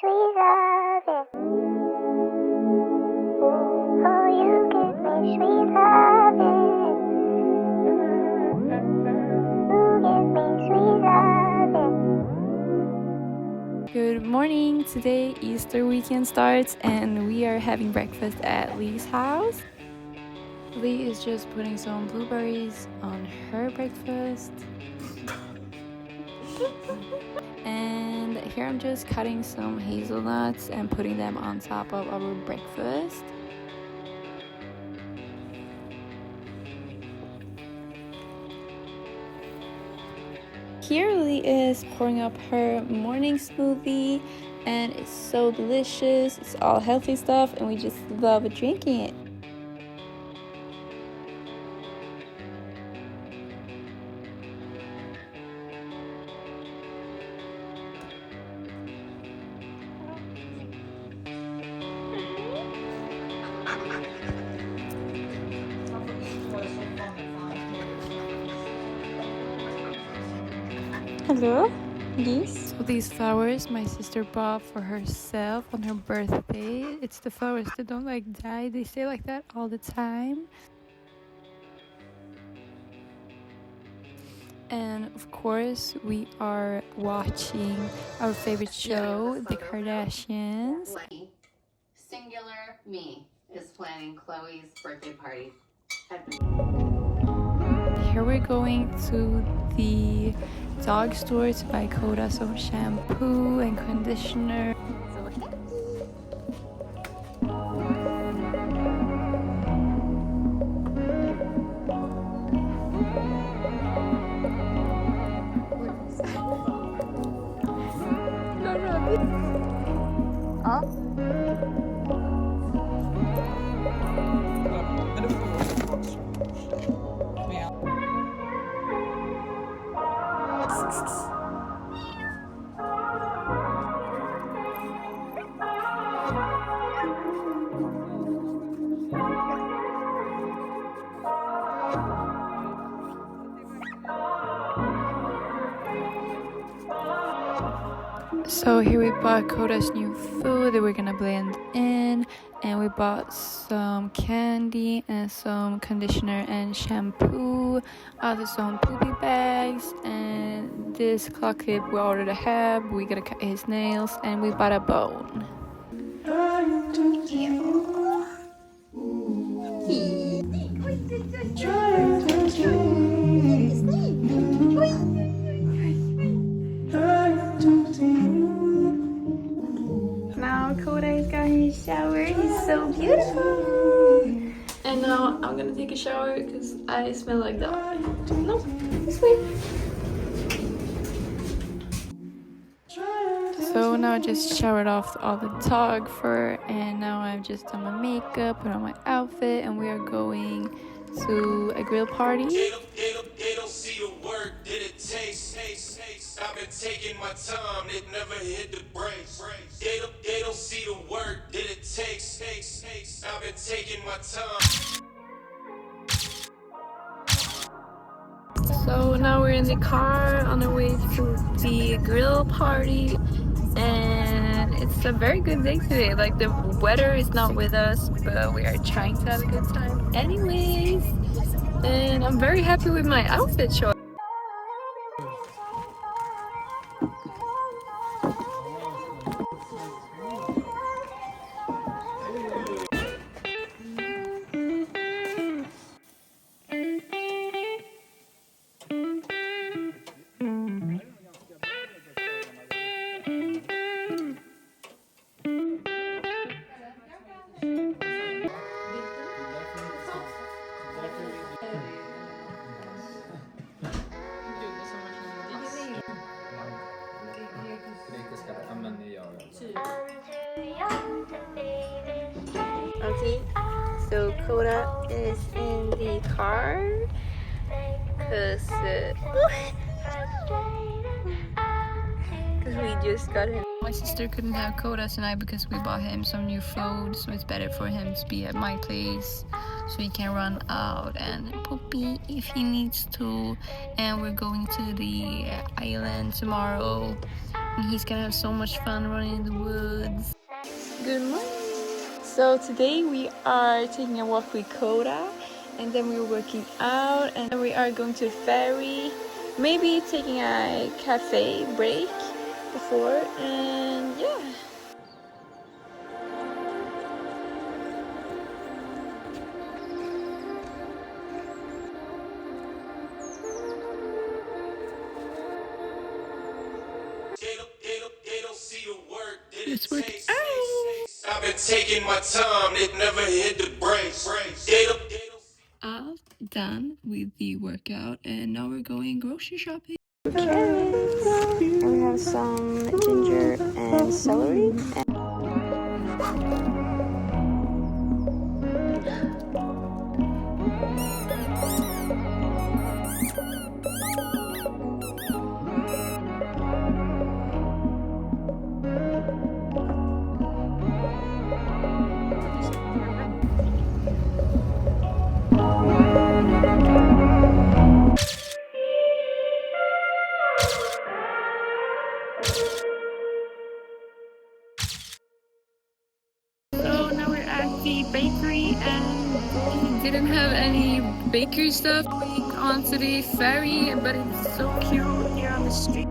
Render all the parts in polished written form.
sweet loving. Oh, you give me sweet loving. You give me sweet loving. Good morning. Today Easter weekend starts and we are having breakfast at Lee's house. Lee is just putting some blueberries on her breakfast. And here I'm just cutting some hazelnuts and putting them on top of our breakfast. Here Lee is pouring up her morning smoothie and it's so delicious. It's all healthy stuff and we just love drinking it. Hello, yes. So these flowers my sister bought for herself on her birthday. It's the flowers that don't die. They stay like that all the time. And of course we are watching our favorite show, The Kardashians. Singular me is planning Chloe's birthday party. Here we're going to the dog store to buy Koda some shampoo and conditioner. So here we bought Koda's new food that we're gonna blend in, and we bought some candy and some conditioner and shampoo, also some poopy bags, and this claw clip we ordered a hab. We gotta cut his nails, and we bought a bone. Now Koda's got his shower. He's so beautiful. And now I'm gonna take a shower because I smell like that. No, this way. So now I just showered off all the dog fur, and now I've just done my makeup, put on my outfit, and we are going to a grill party. They don't see the work that it takes. I've been taking my time, it never hit the brakes. They don't see the work that it takes. I've been taking my time. So now we're in the car on our way to the grill party, and it's a very good day today. Like, the weather is not with us, but we are trying to have a good time anyways. And I'm very happy with my outfit choice. Okay, so Kota is in the car because we just got him. My sister couldn't have Kota tonight because we bought him some new food, so it's better for him to be at my place so he can run out and poopy if he needs to. And we're going to the island tomorrow He's gonna have so much fun running in the woods. Good morning. So today we are taking a walk with Koda, and then we're working out, and then we are going to the ferry, maybe taking a cafe break before, and yeah. They don't see the work that it Let's work takes. out. I've been taking my time, it never hit the brakes. They don't All done with the workout, and now we're going grocery shopping. Carrots, and we have some ginger and celery. So now we're at the bakery, and we didn't have any bakery stuff. We went onto the ferry, but it's so cute here on the street.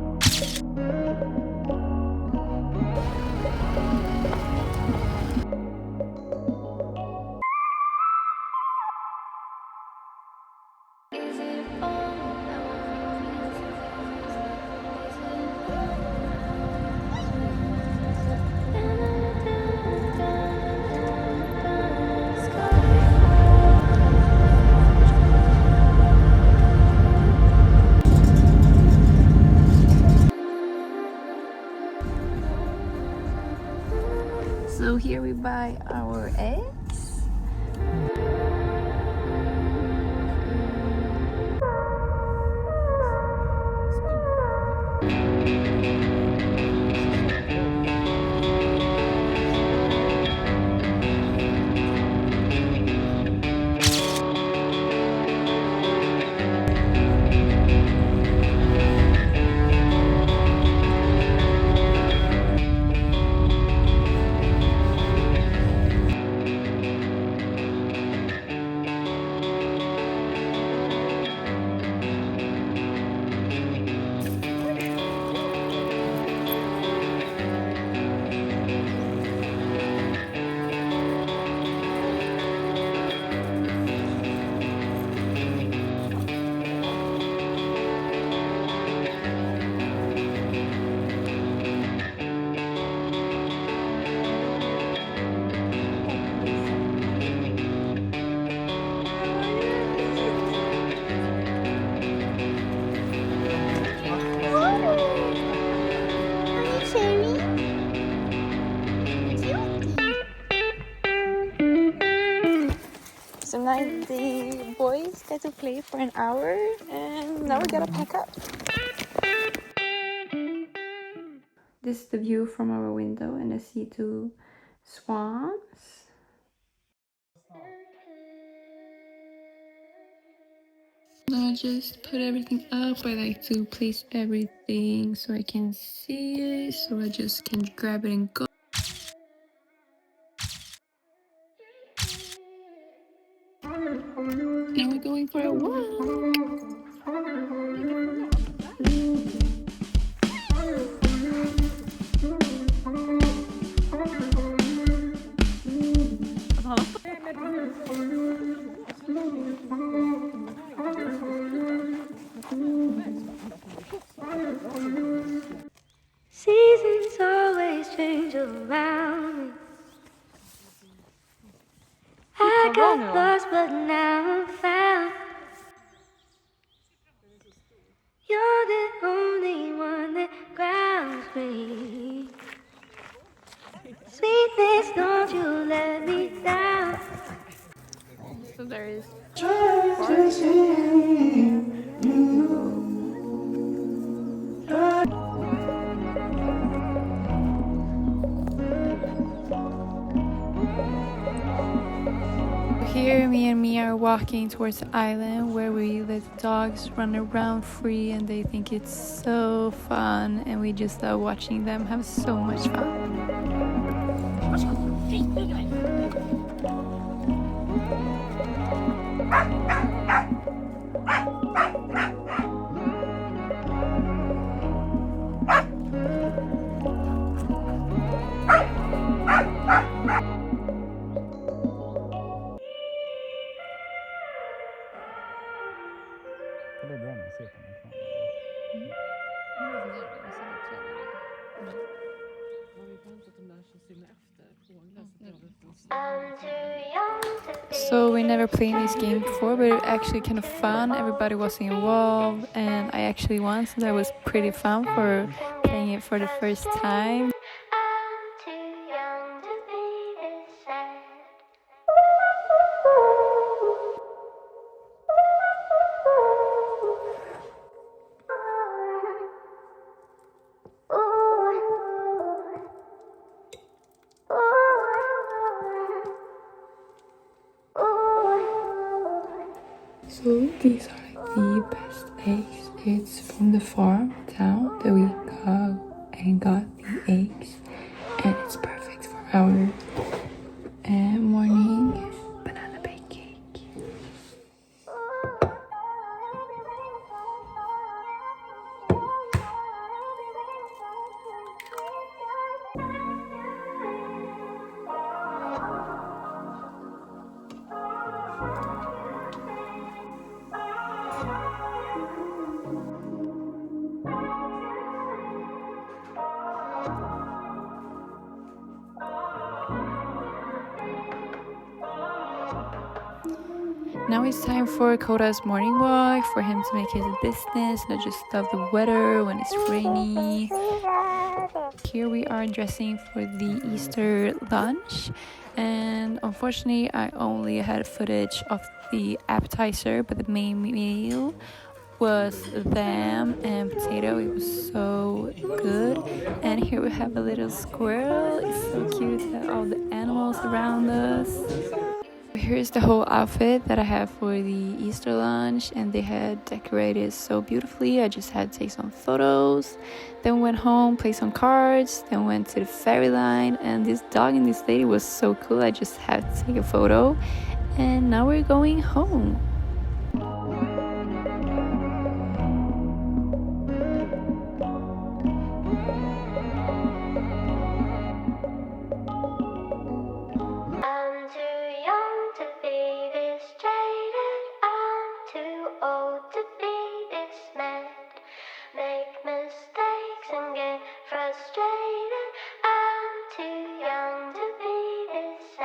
So here we buy our eggs. So now the boys get to play for an hour, and now we gotta pack up. This is the view from our window, and I see two swans. I just put everything up. I like to place everything so I can see it, so I just can grab it and go. Now we're going for a walk. Seasons always change around me. I got lost, but now I'm found. You're the only one that grounds me. Sweetness, don't you let me down. So there is Here, me and Mia are walking towards the island where we let the dogs run around free and they think it's so fun, and we just love watching them have so much fun. Det är bra man ser på den här planen. So we never played this game before, but it was actually kind of fun. Everybody was involved, and I actually won, so that was pretty fun for playing it for the first time. I'm too young to be this sad. So these are like the best eggs. It's from the farm town that we got the eggs, and it's perfect for our morning banana pancake. Now it's time for Koda's morning walk, for him to make his business, and I just love the weather when it's rainy. Here we are dressing for the Easter lunch, and unfortunately I only had footage of the appetizer, but the main meal was lamb and potato. It was so good. And here we have a little squirrel. It's so cute that all the animals around us. Here's the whole outfit that I have for the Easter lunch, and they had decorated so beautifully. I just had to take some photos, then went home, played some cards, then went to the ferry line, and this dog and this lady was so cool. I just had to take a photo, and now we're going home.